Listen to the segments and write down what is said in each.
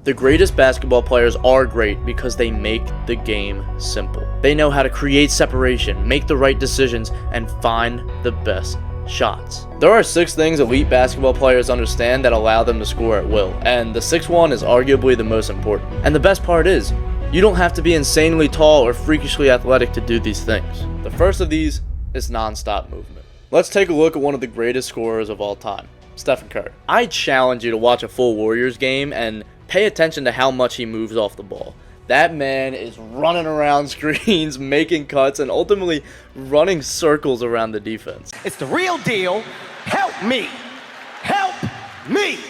The greatest basketball players are great because they make the game simple. They know how to create separation, make the right decisions, and find the best shots. There are 6 things elite basketball players understand that allow them to score at will, and the 6th one is arguably the most important. And the best part is, you don't have to be insanely tall or freakishly athletic to do these things. The first of these is non-stop movement. Let's take a look at one of the greatest scorers of all time, Stephen Curry. I challenge you to watch a full Warriors game and pay attention to how much he moves off the ball. That man is running around screens, making cuts, and ultimately running circles around the defense. It's the real deal. Help me. Help me.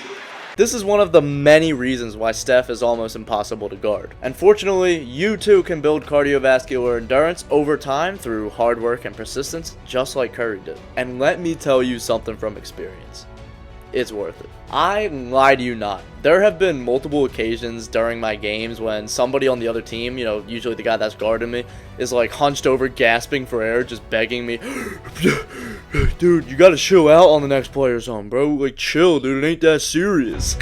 This is one of the many reasons why Steph is almost impossible to guard. And fortunately, you too can build cardiovascular endurance over time through hard work and persistence, just like Curry did. And let me tell you something from experience. It's worth it. I lie to you not. There have been multiple occasions during my games when somebody on the other team, usually the guy that's guarding me, is like hunched over, gasping for air, just begging me, dude, you gotta chill out on the next play or something, bro. Like, chill, dude, it ain't that serious.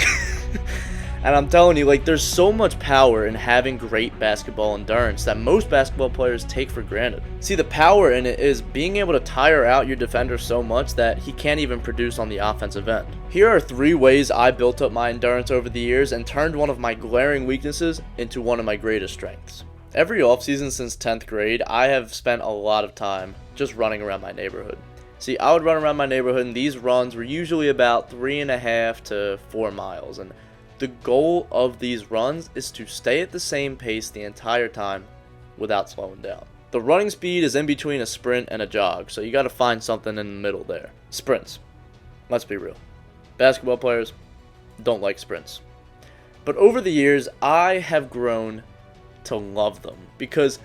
And I'm telling you, there's so much power in having great basketball endurance that most basketball players take for granted. See, the power in it is being able to tire out your defender so much that he can't even produce on the offensive end. Here are 3 ways I built up my endurance over the years and turned one of my glaring weaknesses into one of my greatest strengths. Every offseason since 10th grade, I have spent a lot of time just running around my neighborhood. See, I would run around my neighborhood, and these runs were usually about 3.5 to 4 miles, and the goal of these runs is to stay at the same pace the entire time without slowing down. The running speed is in between a sprint and a jog, so you got to find something in the middle there. Sprints. Let's be real. Basketball players don't like sprints. But over the years, I have grown to love them because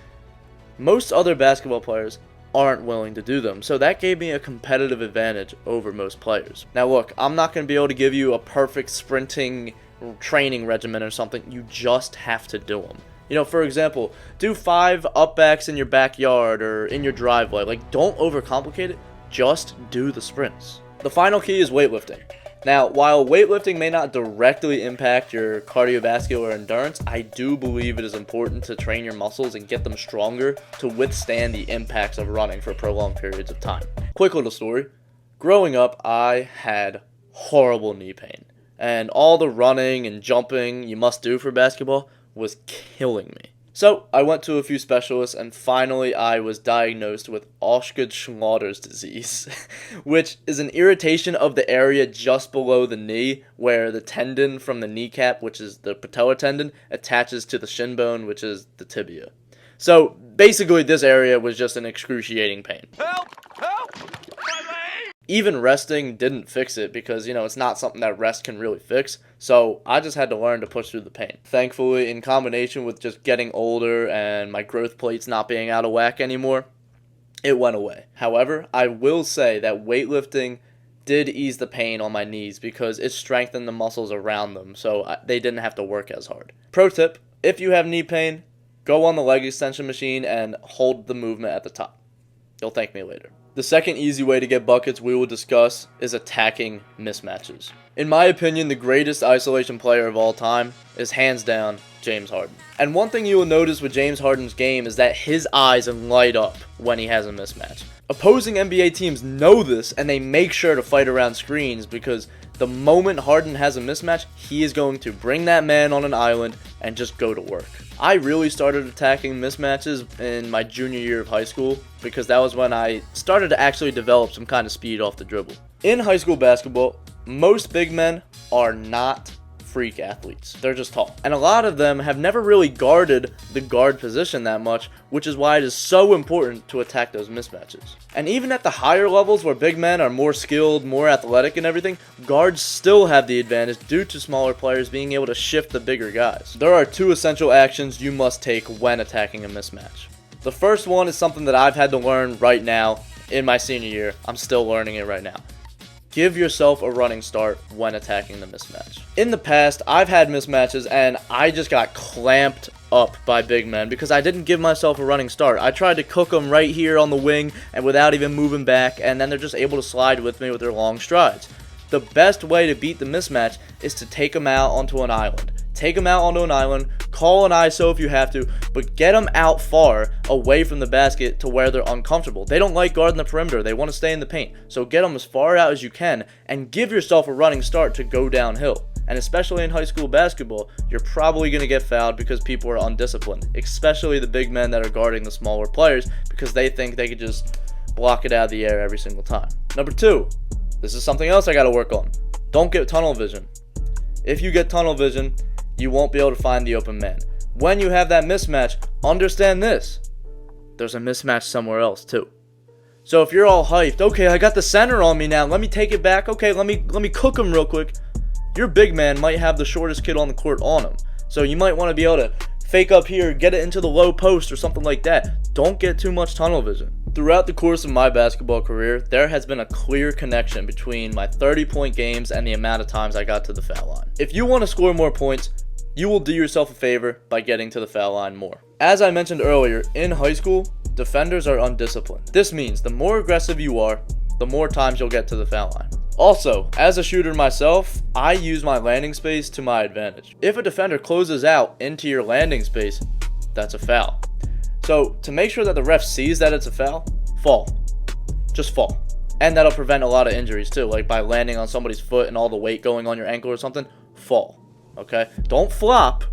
most other basketball players aren't willing to do them. So that gave me a competitive advantage over most players. Now look, I'm not going to be able to give you a perfect sprinting training regimen or something. You just have to do them. For example, do 5 upbacks in your backyard or in your driveway. Don't overcomplicate it. Just do the sprints. The final key is weightlifting. Now, while weightlifting may not directly impact your cardiovascular endurance, I do believe it is important to train your muscles and get them stronger to withstand the impacts of running for prolonged periods of time. Quick little story. Growing up, I had horrible knee pain. And all the running and jumping you must do for basketball was killing me. So I went to a few specialists, and finally I was diagnosed with Osgood-Schlatter's disease, which is an irritation of the area just below the knee where the tendon from the kneecap, which is the patellar tendon, attaches to the shin bone, which is the tibia. So basically this area was just an excruciating pain. Help! Help! Even resting didn't fix it because, it's not something that rest can really fix. So I just had to learn to push through the pain. Thankfully, in combination with just getting older and my growth plates not being out of whack anymore, it went away. However, I will say that weightlifting did ease the pain on my knees because it strengthened the muscles around them, so they didn't have to work as hard. Pro tip, if you have knee pain, go on the leg extension machine and hold the movement at the top. You'll thank me later. The second easy way to get buckets we will discuss is attacking mismatches. In my opinion, the greatest isolation player of all time is hands down James Harden. And one thing you will notice with James Harden's game is that his eyes light up when he has a mismatch. Opposing NBA teams know this and they make sure to fight around screens because the moment Harden has a mismatch, he is going to bring that man on an island and just go to work. I really started attacking mismatches in my junior year of high school because that was when I started to actually develop some kind of speed off the dribble. In high school basketball, most big men are not freak athletes. They're just tall. And a lot of them have never really guarded the guard position that much, which is why it is so important to attack those mismatches. And even at the higher levels where big men are more skilled, more athletic and everything, guards still have the advantage due to smaller players being able to shift the bigger guys. There are 2 essential actions you must take when attacking a mismatch. The first one is something that I've had to learn right now in my senior year. I'm still learning it right now. Give yourself a running start when attacking the mismatch. In the past, I've had mismatches and I just got clamped up by big men because I didn't give myself a running start. I tried to cook them right here on the wing and without even moving back, and then they're just able to slide with me with their long strides. The best way to beat the mismatch is to take them out onto an island. take them out onto an island, call an ISO if you have to, but get them out far away from the basket to where they're uncomfortable. They don't like guarding the perimeter. They want to stay in the paint. So get them as far out as you can and give yourself a running start to go downhill. And especially in high school basketball, you're probably going to get fouled because people are undisciplined, especially the big men that are guarding the smaller players because they think they could just block it out of the air every single time. Number 2, this is something else I got to work on. Don't get tunnel vision. If you get tunnel vision, you won't be able to find the open man. When you have that mismatch, understand this. There's a mismatch somewhere else too. So if you're all hyped, okay, I got the center on me now. Let me take it back. Okay, let me cook him real quick. Your big man might have the shortest kid on the court on him. So you might want to be able to fake up here, get it into the low post or something like that. Don't get too much tunnel vision. Throughout the course of my basketball career, there has been a clear connection between my 30-point games and the amount of times I got to the foul line. If you want to score more points, you will do yourself a favor by getting to the foul line more. As I mentioned earlier, in high school, defenders are undisciplined. This means the more aggressive you are, the more times you'll get to the foul line. Also, as a shooter myself, I use my landing space to my advantage. If a defender closes out into your landing space, that's a foul. So to make sure that the ref sees that it's a foul, fall. Just fall. And that'll prevent a lot of injuries too, like by landing on somebody's foot and all the weight going on your ankle or something, fall. Okay? Don't flop,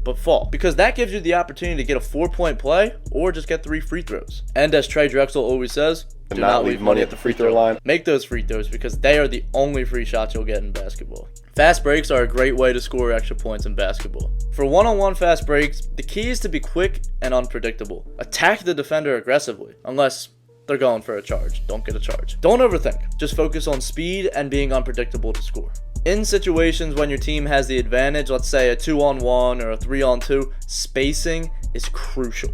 but fall. Because that gives you the opportunity to get a 4-point play or just get 3 free throws. And as Trey Drexel always says, do not leave money at the free throw line. Make those free throws because they are the only free shots you'll get in basketball. Fast breaks are a great way to score extra points in basketball. For one-on-one fast breaks, the key is to be quick and unpredictable. Attack the defender aggressively, unless they're going for a charge. Don't get a charge. Don't overthink. Just focus on speed and being unpredictable to score. In situations when your team has the advantage, let's say a 2-on-1 or a 3-on-2, spacing is crucial.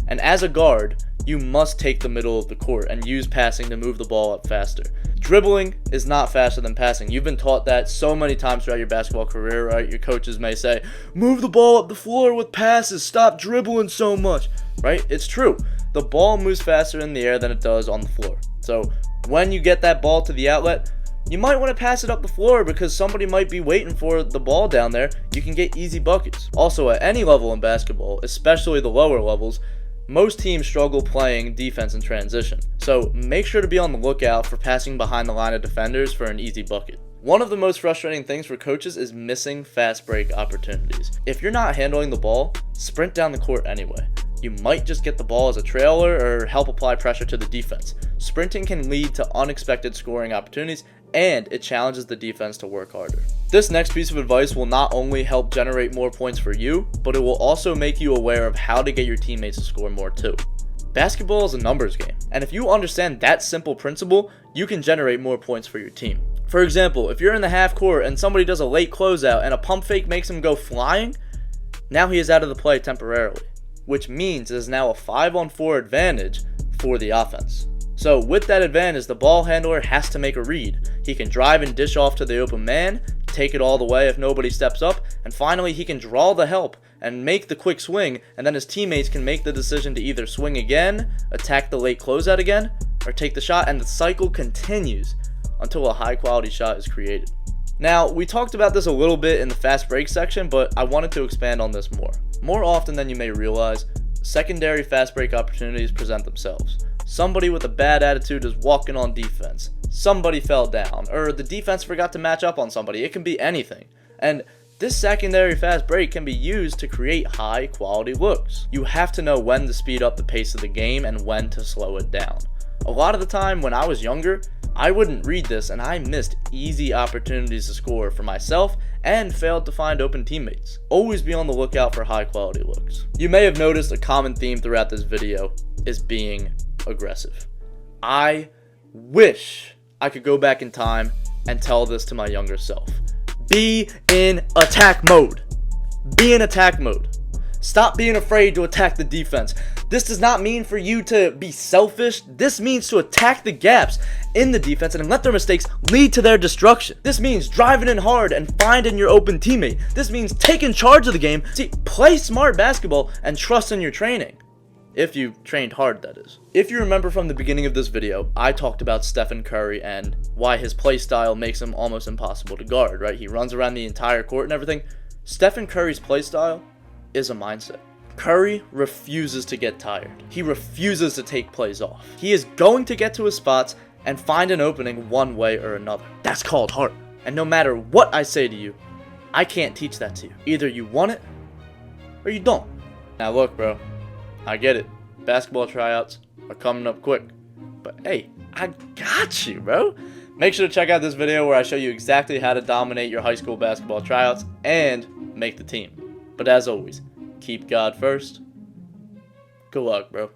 And as a guard, you must take the middle of the court and use passing to move the ball up faster. Dribbling is not faster than passing. You've been taught that so many times throughout your basketball career, right? Your coaches may say, move the ball up the floor with passes, stop dribbling so much, right? It's true. The ball moves faster in the air than it does on the floor. So when you get that ball to the outlet, you might want to pass it up the floor because somebody might be waiting for the ball down there. You can get easy buckets. Also, at any level in basketball, especially the lower levels, most teams struggle playing defense in transition, so make sure to be on the lookout for passing behind the line of defenders for an easy bucket. One of the most frustrating things for coaches is missing fast break opportunities. If you're not handling the ball, sprint down the court anyway. You might just get the ball as a trailer or help apply pressure to the defense. Sprinting can lead to unexpected scoring opportunities and it challenges the defense to work harder. This next piece of advice will not only help generate more points for you, but it will also make you aware of how to get your teammates to score more too. Basketball is a numbers game, and if you understand that simple principle, you can generate more points for your team. For example, if you're in the half court and somebody does a late closeout and a pump fake makes him go flying, now he is out of the play temporarily, which means it is now a 5-on-4 advantage for the offense. So with that advantage, the ball handler has to make a read. He can drive and dish off to the open man, take it all the way if nobody steps up, and finally he can draw the help and make the quick swing, and then his teammates can make the decision to either swing again, attack the late closeout again, or take the shot, and the cycle continues until a high quality shot is created. Now, we talked about this a little bit in the fast break section, but I wanted to expand on this more. More often than you may realize, secondary fast break opportunities present themselves. Somebody with a bad attitude is walking on defense. Somebody fell down, or the defense forgot to match up on somebody. It can be anything. And this secondary fast break can be used to create high quality looks. You have to know when to speed up the pace of the game and when to slow it down. A lot of the time when I was younger, I wouldn't read this and I missed easy opportunities to score for myself and failed to find open teammates. Always be on the lookout for high quality looks. You may have noticed a common theme throughout this video is being aggressive. I wish I could go back in time and tell this to my younger self. Be in attack mode. Be in attack mode. Stop being afraid to attack the defense. This does not mean for you to be selfish. This means to attack the gaps in the defense and let their mistakes lead to their destruction. This means driving in hard and finding your open teammate. This means taking charge of the game. See, play smart basketball and trust in your training. If you trained hard, that is. If you remember from the beginning of this video, I talked about Stephen Curry and why his play style makes him almost impossible to guard, right? He runs around the entire court and everything. Stephen Curry's playstyle is a mindset. Curry refuses to get tired. He refuses to take plays off. He is going to get to his spots and find an opening one way or another. That's called heart. And no matter what I say to you, I can't teach that to you. Either you want it or you don't. Now look, bro, I get it. Basketball tryouts are coming up quick. But hey, I got you, bro. Make sure to check out this video where I show you exactly how to dominate your high school basketball tryouts and make the team. But as always, keep God first. Good luck, bro.